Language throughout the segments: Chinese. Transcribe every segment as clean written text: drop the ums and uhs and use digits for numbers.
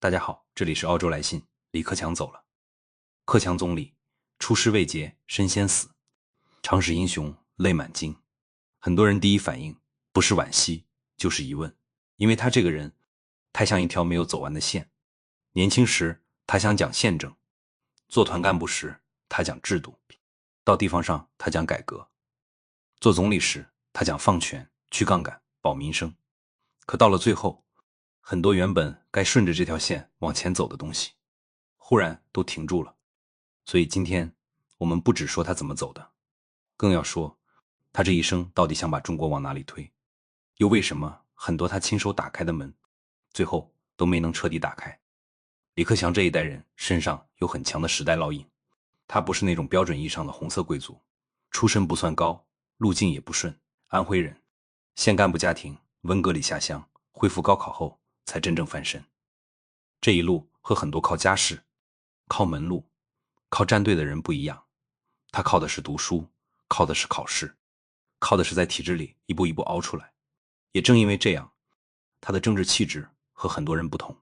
大家好，这里是澳洲来信。李克强走了，克强总理出师未捷身先死，常使英雄泪满襟。很多人第一反应不是惋惜就是疑问，因为他这个人太像一条没有走完的线。年轻时他想讲宪政，做团干部时他讲制度，到地方上他讲改革，做总理时他讲放权去杠杆保民生。可到了最后，很多原本该顺着这条线往前走的东西忽然都停住了。所以今天我们不只说他怎么走的，更要说他这一生到底想把中国往哪里推，又为什么很多他亲手打开的门最后都没能彻底打开。李克强这一代人身上有很强的时代烙印，他不是那种标准意义上的红色贵族，出身不算高，路径也不顺，安徽人，县干部家庭，文革里下乡，恢复高考后才真正翻身。这一路和很多靠家世、靠门路、靠站队的人不一样，他靠的是读书，靠的是考试，靠的是在体制里一步一步熬出来。也正因为这样，他的政治气质和很多人不同。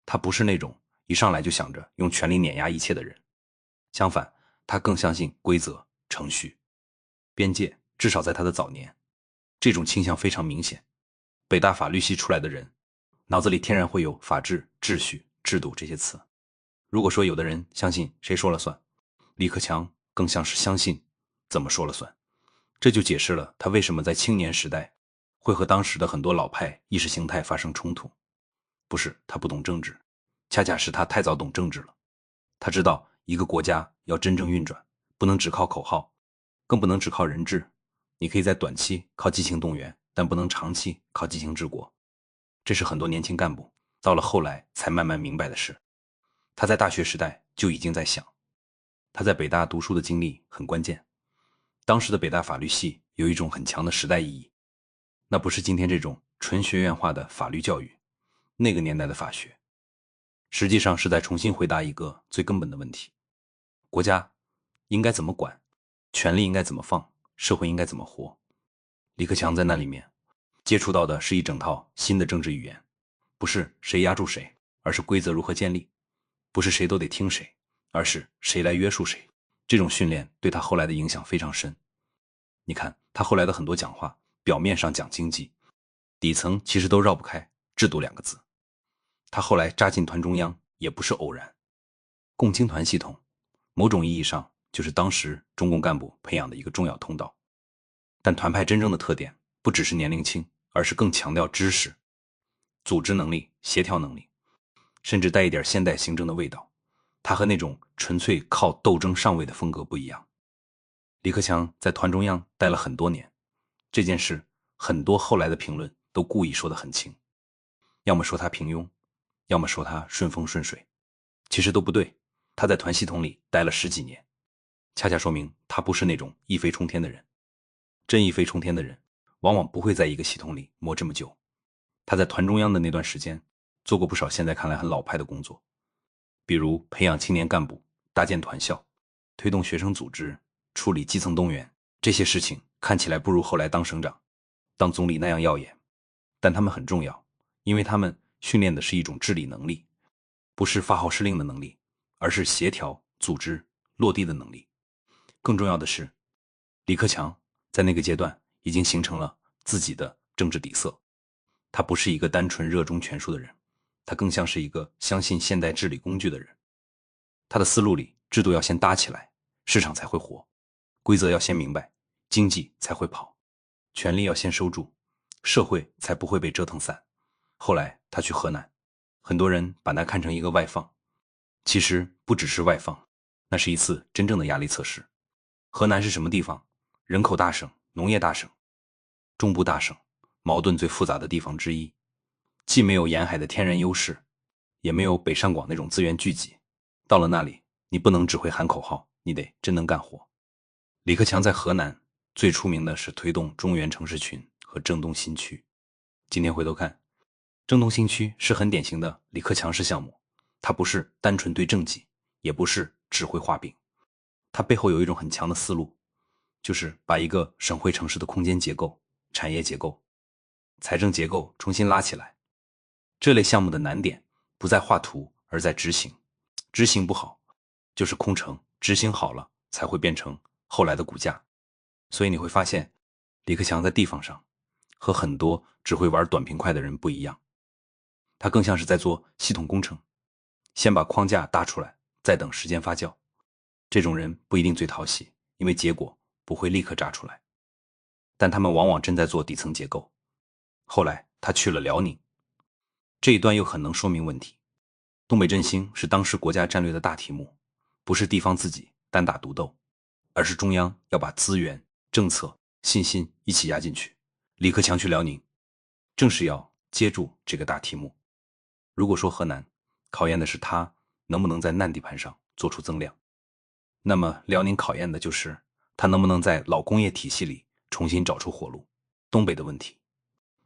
他不是那种一上来就想着用权力碾压一切的人，相反，他更相信规则、程序、边界，至少在他的早年，这种倾向非常明显。北大法律系出来的人，脑子里天然会有法治、秩序、制度这些词。如果说有的人相信谁说了算，李克强更像是相信怎么说了算。这就解释了他为什么在青年时代会和当时的很多老派意识形态发生冲突。不是他不懂政治，恰恰是他太早懂政治了。他知道一个国家要真正运转，不能只靠口号，更不能只靠人治。你可以在短期靠激情动员，但不能长期靠激情治国。这是很多年轻干部到了后来才慢慢明白的事。他在大学时代就已经在想。他在北大读书的经历很关键。当时的北大法律系有一种很强的时代意义，那不是今天这种纯学院化的法律教育，那个年代的法学实际上是在重新回答一个最根本的问题：国家应该怎么管，权力应该怎么放，社会应该怎么活。李克强在那里面接触到的是一整套新的政治语言，不是谁压住谁，而是规则如何建立，不是谁都得听谁，而是谁来约束谁。这种训练对他后来的影响非常深。你看他后来的很多讲话，表面上讲经济，底层其实都绕不开制度两个字。他后来扎进团中央也不是偶然。共青团系统某种意义上就是当时中共干部培养的一个重要通道。但团派真正的特点不只是年龄轻，而是更强调知识、组织能力、协调能力，甚至带一点现代行政的味道。他和那种纯粹靠斗争上位的风格不一样。李克强在团中央待了很多年，这件事很多后来的评论都故意说得很轻，要么说他平庸，要么说他顺风顺水，其实都不对。他在团系统里待了10几年，恰恰说明他不是那种一飞冲天的人。真一飞冲天的人往往不会在一个系统里磨这么久。他在团中央的那段时间做过不少现在看来很老派的工作，比如培养青年干部，搭建团校，推动学生组织，处理基层动员。这些事情看起来不如后来当省长、当总理那样耀眼，但他们很重要，因为他们训练的是一种治理能力，不是发号施令的能力，而是协调、组织、落地的能力。更重要的是，李克强在那个阶段已经形成了自己的政治底色。他不是一个单纯热衷权术的人，他更像是一个相信现代治理工具的人。他的思路里，制度要先搭起来，市场才会活；规则要先明白，经济才会跑；权力要先收住，社会才不会被折腾散。后来他去河南，很多人把他看成一个外放，其实不只是外放，那是一次真正的压力测试。河南是什么地方？人口大省，农业大省，中部大省，矛盾最复杂的地方之一，既没有沿海的天然优势，也没有北上广那种资源聚集。到了那里，你不能只会喊口号，你得真能干活。李克强在河南最出名的是推动中原城市群和郑东新区。今天回头看，郑东新区是很典型的李克强式项目，它不是单纯对政绩，也不是只会画饼，它背后有一种很强的思路，就是把一个省会城市的空间结构、产业结构、财政结构重新拉起来。这类项目的难点不在画图，而在执行。执行不好，就是空城；执行好了，才会变成后来的骨架。所以你会发现，李克强在地方上和很多只会玩短平快的人不一样，他更像是在做系统工程，先把框架搭出来，再等时间发酵。这种人不一定最讨喜，因为结果不会立刻炸出来，但他们往往真在做底层结构。后来他去了辽宁，这一段又很能说明问题。东北振兴是当时国家战略的大题目，不是地方自己单打独斗，而是中央要把资源、政策、信心一起压进去。李克强去辽宁，正是要接住这个大题目。如果说河南考验的是他能不能在难地盘上做出增量，那么辽宁考验的就是他能不能在老工业体系里重新找出活路。东北的问题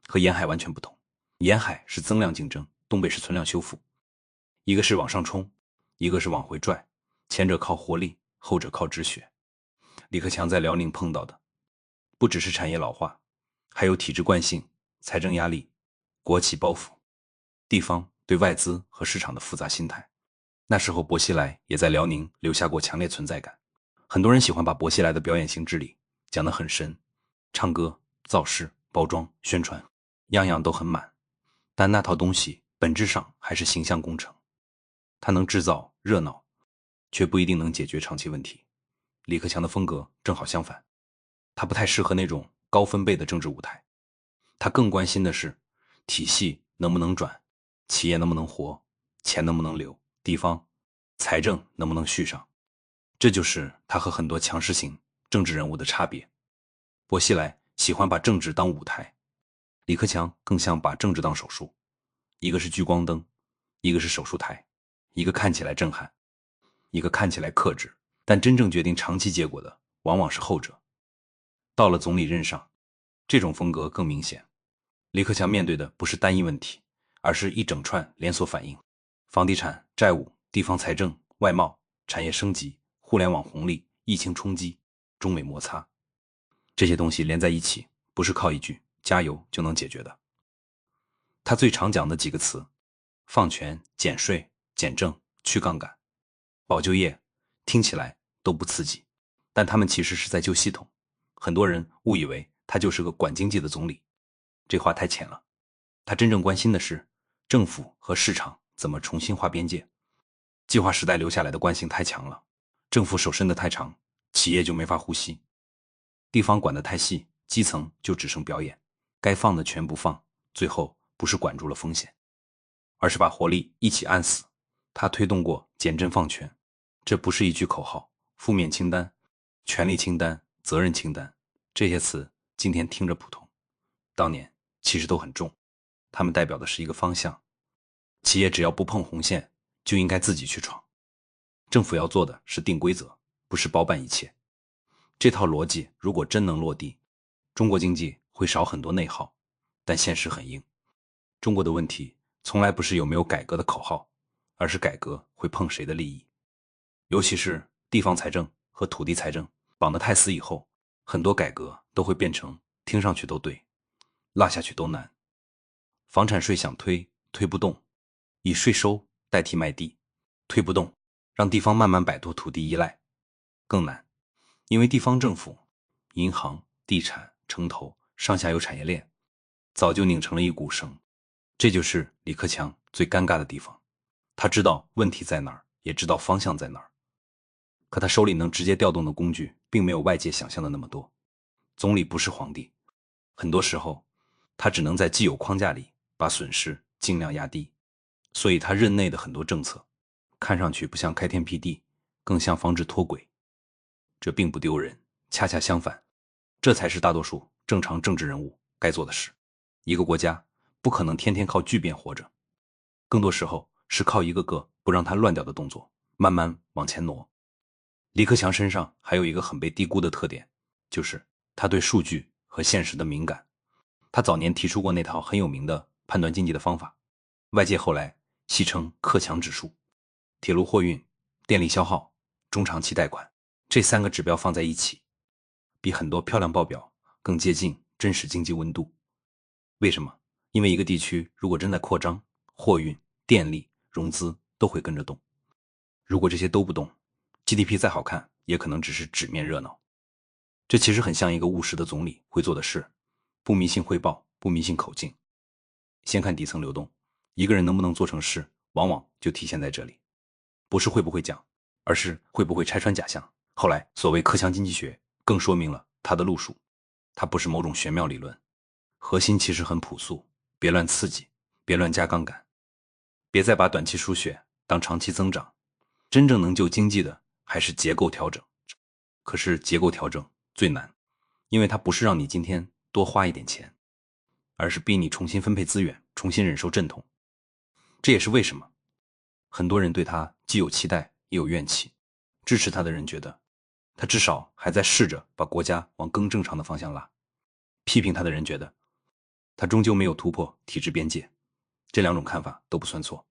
和沿海完全不同，沿海是增量竞争，东北是存量修复。一个是往上冲，一个是往回拽，前者靠活力，后者靠止血。李克强在辽宁碰到的不只是产业老化，还有体制惯性、财政压力、国企包袱、地方对外资和市场的复杂心态。那时候薄熙来也在辽宁留下过强烈存在感。很多人喜欢把薄熙来的表演型治理讲得很深，唱歌、造势、包装、宣传，样样都很满，但那套东西本质上还是形象工程。它能制造热闹，却不一定能解决长期问题。李克强的风格正好相反，他不太适合那种高分贝的政治舞台，他更关心的是体系能不能转，企业能不能活，钱能不能流，地方财政能不能续上。这就是他和很多强势型政治人物的差别。薄熙来喜欢把政治当舞台，李克强更像把政治当手术，一个是聚光灯，一个是手术台，一个看起来震撼，一个看起来克制，但真正决定长期结果的往往是后者。到了总理任上，这种风格更明显。李克强面对的不是单一问题，而是一整串连锁反应：房地产、债务、地方财政、外贸、产业升级、互联网红利、疫情冲击、中美摩擦，这些东西连在一起，不是靠一句加油就能解决的。他最常讲的几个词：放权、减税、减政、去杠杆、保就业，听起来都不刺激，但他们其实是在救系统。很多人误以为他就是个管经济的总理，这话太浅了。他真正关心的是政府和市场怎么重新划边界。计划时代留下来的惯性太强了，政府手伸得太长，企业就没法呼吸；地方管得太细，基层就只剩表演，该放的全不放，最后不是管住了风险，而是把活力一起按死。他推动过减政放权，这不是一句口号，负面清单、权力清单、责任清单，这些词今天听着普通，当年其实都很重，它们代表的是一个方向。企业只要不碰红线，就应该自己去闯。政府要做的是定规则，不是包办一切。这套逻辑如果真能落地，中国经济会少很多内耗，但现实很硬。中国的问题从来不是有没有改革的口号，而是改革会碰谁的利益。尤其是地方财政和土地财政绑得太死以后，很多改革都会变成听上去都对，落下去都难。房产税想推，推不动，以税收代替卖地，推不动，让地方慢慢摆脱土地依赖，更难。因为地方政府、银行、地产、城投、上下游产业链早就拧成了一股绳。这就是李克强最尴尬的地方，他知道问题在哪儿，也知道方向在哪儿，可他手里能直接调动的工具并没有外界想象的那么多。总理不是皇帝，很多时候他只能在既有框架里把损失尽量压低，所以他任内的很多政策看上去不像开天辟地，更像防止脱轨。这并不丢人，恰恰相反，这才是大多数正常政治人物该做的事。一个国家不可能天天靠巨变活着，更多时候是靠一个个不让它乱掉的动作，慢慢往前挪。李克强身上还有一个很被低估的特点，就是他对数据和现实的敏感。他早年提出过那套很有名的判断经济的方法，外界后来戏称克强指数。铁路货运、电力消耗、中长期贷款，这三个指标放在一起，比很多漂亮报表更接近真实经济温度。为什么？因为一个地区如果真在扩张，货运、电力、融资都会跟着动。如果这些都不动， GDP 再好看也可能只是纸面热闹。这其实很像一个务实的总理会做的事，不迷信汇报，不迷信口径。先看底层流动，一个人能不能做成事，往往就体现在这里，不是会不会讲，而是会不会拆穿假象。后来所谓克强经济学更说明了它的路数，它不是某种玄妙理论，核心其实很朴素，别乱刺激，别乱加杠杆，别再把短期输血当长期增长，真正能救经济的还是结构调整。可是结构调整最难，因为它不是让你今天多花一点钱，而是逼你重新分配资源，重新忍受阵痛。这也是为什么很多人对他既有期待也有怨气。支持他的人觉得他至少还在试着把国家往更正常的方向拉，批评他的人觉得他终究没有突破体制边界。这两种看法都不算错，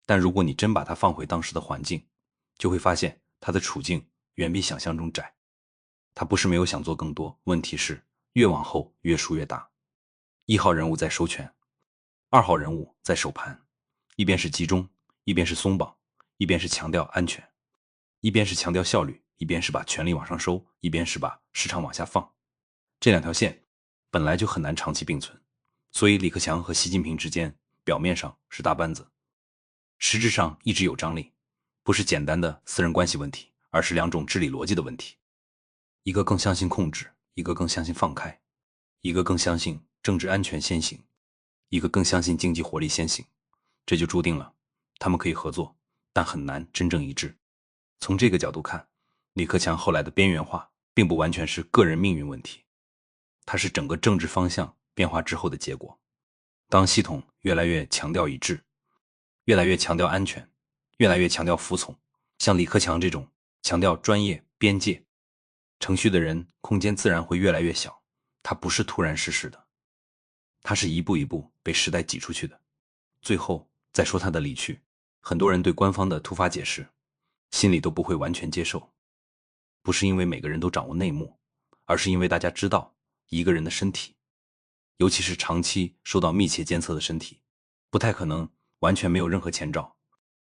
但如果你真把他放回当时的环境，就会发现他的处境远比想象中窄。他不是没有想做更多，问题是越往后越输越大。1号人物在收权，2号人物在守盘，一边是集中，一边是松绑，一边是强调安全，一边是强调效率，一边是把权力往上收，一边是把市场往下放。这两条线本来就很难长期并存，所以李克强和习近平之间表面上是大班子，实质上一直有张力，不是简单的私人关系问题，而是两种治理逻辑的问题。一个更相信控制，一个更相信放开，一个更相信政治安全先行，一个更相信经济活力先行。这就注定了他们可以合作，但很难真正一致。从这个角度看，李克强后来的边缘化并不完全是个人命运问题，它是整个政治方向变化之后的结果。当系统越来越强调一致，越来越强调安全，越来越强调服从，像李克强这种强调专业边界程序的人，空间自然会越来越小。他不是突然逝世的，他是一步一步被时代挤出去的。最后再说他的离去，很多人对官方的突发解释心里都不会完全接受，不是因为每个人都掌握内幕，而是因为大家知道一个人的身体，尤其是长期受到密切监测的身体，不太可能完全没有任何前兆。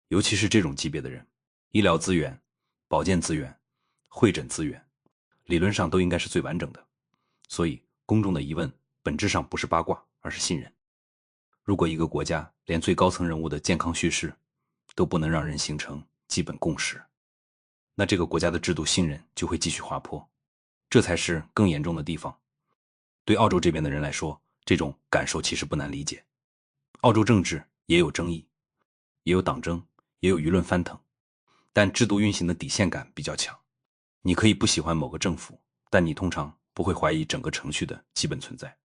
尤其是这种级别的人，医疗资源、保健资源、会诊资源理论上都应该是最完整的。所以公众的疑问本质上不是八卦，而是信任。如果一个国家连最高层人物的健康叙事都不能让人形成基本共识，那这个国家的制度信任就会继续滑坡，这才是更严重的地方。对澳洲这边的人来说，这种感受其实不难理解。澳洲政治也有争议，也有党争，也有舆论翻腾，但制度运行的底线感比较强。你可以不喜欢某个政府，但你通常不会怀疑整个程序的基本存在。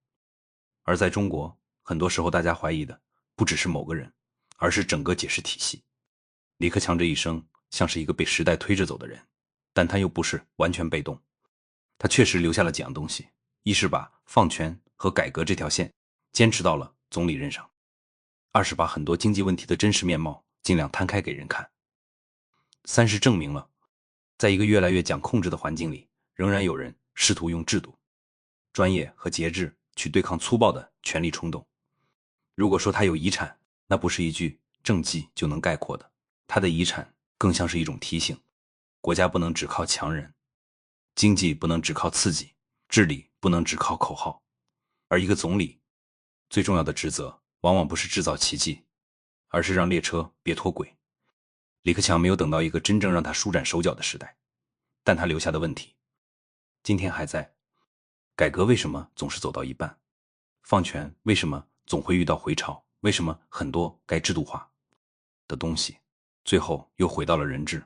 而在中国，很多时候大家怀疑的不只是某个人，而是整个解释体系。李克强这一生像是一个被时代推着走的人，但他又不是完全被动。他确实留下了几样东西，一是把放权和改革这条线坚持到了总理任上，二是把很多经济问题的真实面貌尽量摊开给人看，三是证明了在一个越来越讲控制的环境里，仍然有人试图用制度、专业和节制去对抗粗暴的权力冲动。如果说他有遗产，那不是一句政绩就能概括的，他的遗产更像是一种提醒：国家不能只靠强人，经济不能只靠刺激，治理不能只靠口号。而一个总理最重要的职责往往不是制造奇迹，而是让列车别脱轨。李克强没有等到一个真正让他舒展手脚的时代，但他留下的问题今天还在。改革为什么总是走到一半？放权为什么总会遇到回潮？为什么很多该制度化的东西最后又回到了人治？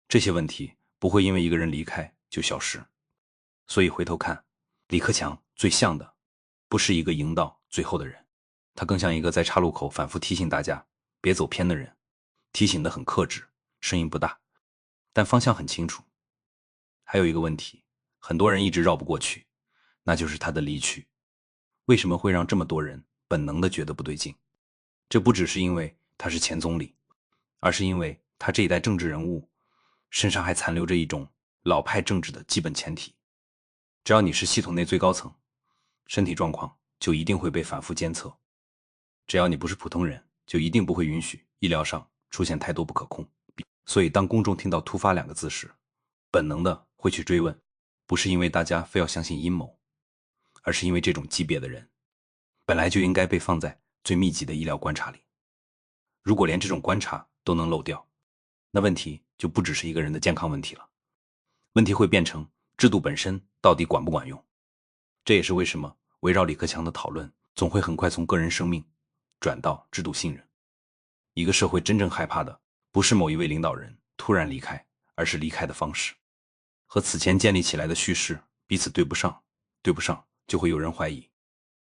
这些问题不会因为一个人离开就消失。所以回头看，李克强最像的不是一个赢到最后的人，他更像一个在岔路口反复提醒大家别走偏的人，提醒得很克制，声音不大，但方向很清楚。还有一个问题，很多人一直绕不过去，那就是他的离去。为什么会让这么多人本能地觉得不对劲？这不只是因为他是前总理，而是因为他这一代政治人物身上还残留着一种老派政治的基本前提：只要你是系统内最高层，身体状况就一定会被反复监测；只要你不是普通人，就一定不会允许医疗上出现太多不可控，所以当公众听到突发2个字时，本能的会去追问，不是因为大家非要相信阴谋，而是因为这种级别的人本来就应该被放在最密集的医疗观察里。如果连这种观察都能漏掉，那问题就不只是一个人的健康问题了，问题会变成制度本身到底管不管用。这也是为什么围绕李克强的讨论总会很快从个人生命转到制度信任。一个社会真正害怕的不是某一位领导人突然离开，而是离开的方式。和此前建立起来的叙事彼此对不上，对不上就会有人怀疑，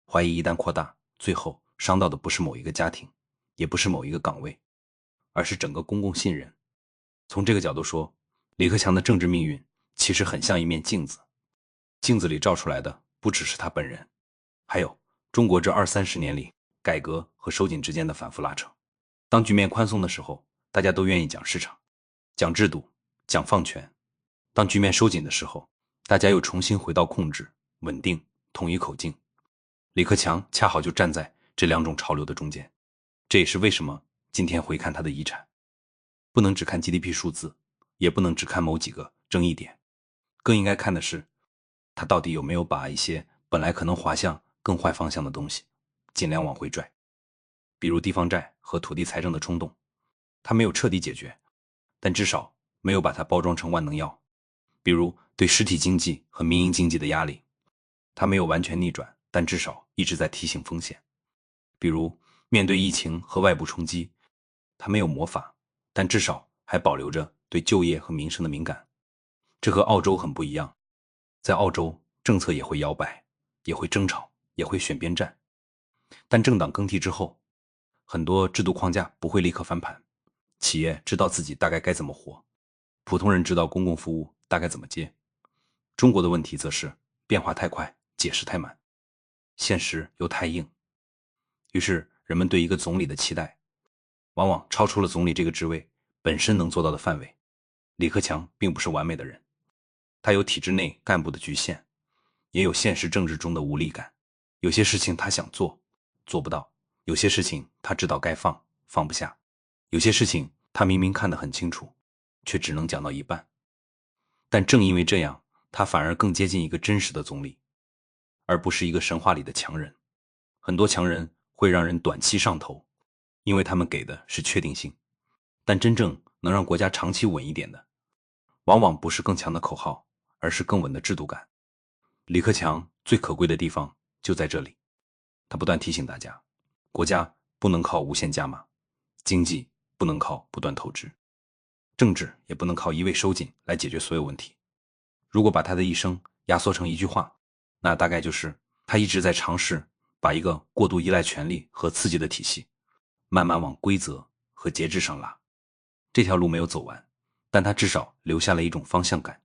怀疑一旦扩大，最后伤到的不是某一个家庭，也不是某一个岗位，而是整个公共信任。从这个角度说，李克强的政治命运其实很像一面镜子，镜子里照出来的不只是他本人，还有中国这20-30年里改革和收紧之间的反复拉扯。当局面宽松的时候，大家都愿意讲市场，讲制度，讲放权；当局面收紧的时候，大家又重新回到控制、稳定、统一口径。李克强恰好就站在这2种潮流的中间，这也是为什么今天回看他的遗产，不能只看 GDP 数字，也不能只看某几个争议点，更应该看的是他到底有没有把一些本来可能滑向更坏方向的东西尽量往回拽。比如地方债和土地财政的冲动，他没有彻底解决，但至少没有把它包装成万能药。比如对实体经济和民营经济的压力，他没有完全逆转，但至少一直在提醒风险。比如面对疫情和外部冲击，他没有魔法，但至少还保留着对就业和民生的敏感。这和澳洲很不一样，在澳洲政策也会摇摆，也会争吵，也会选边站，但政党更替之后，很多制度框架不会立刻翻盘，企业知道自己大概该怎么活，普通人知道公共服务大概怎么接。中国的问题则是变化太快，解释太满，现实又太硬，于是人们对一个总理的期待往往超出了总理这个职位本身能做到的范围。李克强并不是完美的人，他有体制内干部的局限，也有现实政治中的无力感。有些事情他想做，做不到；有些事情他知道该放，放不下；有些事情他明明看得很清楚，却只能讲到一半。但正因为这样，他反而更接近一个真实的总理，而不是一个神话里的强人。很多强人会让人短期上头，因为他们给的是确定性，但真正能让国家长期稳一点的，往往不是更强的口号，而是更稳的制度感。李克强最可贵的地方就在这里，他不断提醒大家，国家不能靠无限加码，经济不能靠不断透支，政治也不能靠一味收紧来解决所有问题。如果把他的一生压缩成一句话，那大概就是他一直在尝试把一个过度依赖权力和刺激的体系慢慢往规则和节制上拉。这条路没有走完，但他至少留下了一种方向感，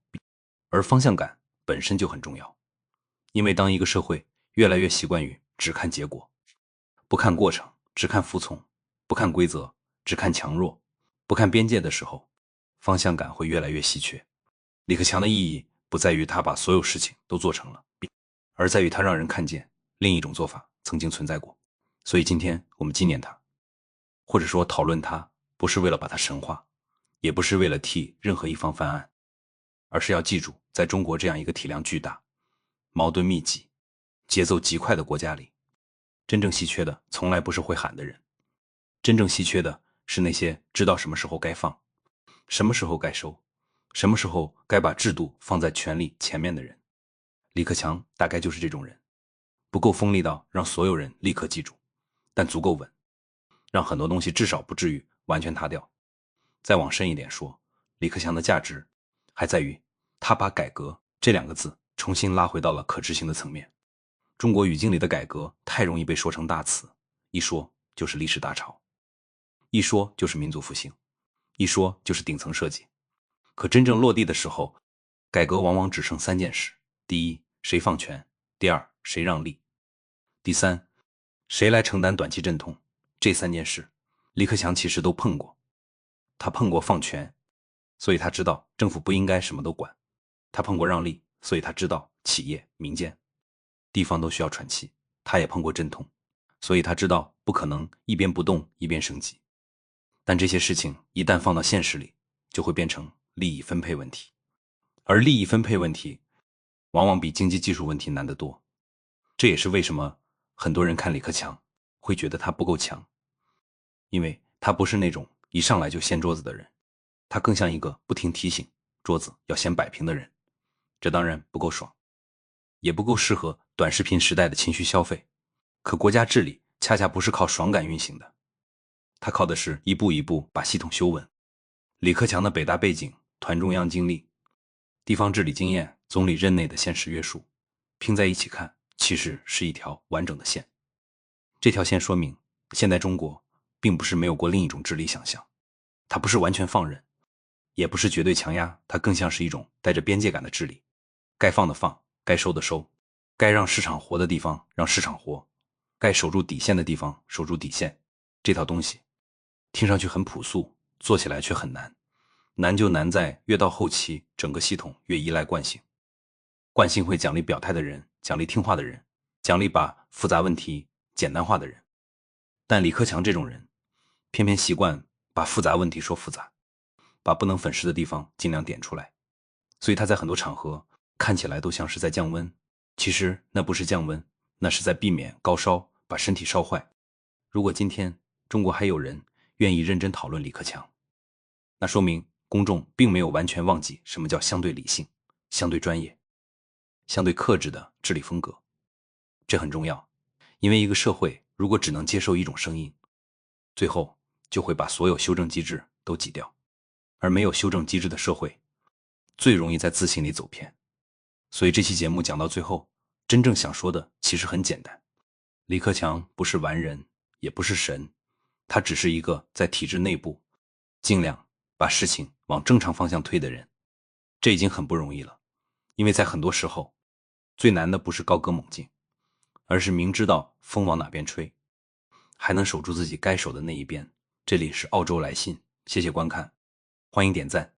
而方向感本身就很重要。因为当一个社会越来越习惯于只看结果，不看过程，只看服从，不看规则，只看强弱，不看边界的时候，方向感会越来越稀缺。李克强的意义不在于他把所有事情都做成了，而在于他让人看见另一种做法曾经存在过。所以今天我们纪念他，或者说讨论他，不是为了把他神化，也不是为了替任何一方翻案，而是要记住，在中国这样一个体量巨大、矛盾密集、节奏极快的国家里，真正稀缺的从来不是会喊的人，真正稀缺的是那些知道什么时候该放，什么时候该收，什么时候该把制度放在权力前面的人。李克强大概就是这种人，不够锋利到让所有人立刻记住，但足够稳，让很多东西至少不至于完全塌掉。再往深一点说，李克强的价值还在于他把改革这2个字重新拉回到了可执行的层面。中国语境里的改革太容易被说成大词，一说就是历史大潮，一说就是民族复兴，一说就是顶层设计。可真正落地的时候，改革往往只剩3件事：第一，谁放权；第二，谁让利；第三，谁来承担短期阵痛。这3件事，李克强其实都碰过。他碰过放权，所以他知道政府不应该什么都管；他碰过让利，所以他知道企业、民间、地方都需要喘气；他也碰过阵痛，所以他知道不可能一边不动一边升级。但这些事情一旦放到现实里，就会变成利益分配问题。而利益分配问题往往比经济技术问题难得多。这也是为什么很多人看李克强会觉得他不够强，因为他不是那种一上来就掀桌子的人，他更像一个不停提醒桌子要先摆平的人。这当然不够爽，也不够适合短视频时代的情绪消费。可国家治理恰恰不是靠爽感运行的，他靠的是一步一步把系统修稳。李克强的北大背景、团中央经历、地方治理经验、总理任内的现实约束，拼在一起看，其实是一条完整的线。这条线说明，现在中国并不是没有过另一种治理想象，它不是完全放任，也不是绝对强压，它更像是一种带着边界感的治理。该放的放，该收的收，该让市场活的地方让市场活，该守住底线的地方守住底线。这套东西听上去很朴素，做起来却很难。难就难在越到后期，整个系统越依赖惯性。惯性会奖励表态的人，奖励听话的人，奖励把复杂问题简单化的人。但李克强这种人偏偏习惯把复杂问题说复杂，把不能粉饰的地方尽量点出来。所以他在很多场合看起来都像是在降温，其实那不是降温，那是在避免高烧把身体烧坏。如果今天中国还有人愿意认真讨论李克强，那说明公众并没有完全忘记什么叫相对理性、相对专业、相对克制的治理风格。这很重要，因为一个社会如果只能接受一种声音，最后就会把所有修正机制都挤掉，而没有修正机制的社会最容易在自信里走偏。所以这期节目讲到最后，真正想说的其实很简单，李克强不是完人，也不是神，他只是一个在体制内部尽量把事情往正常方向推的人。这已经很不容易了，因为在很多时候最难的不是高歌猛进，而是明知道风往哪边吹，还能守住自己该守的那一边。这里是澳洲来信，谢谢观看，欢迎点赞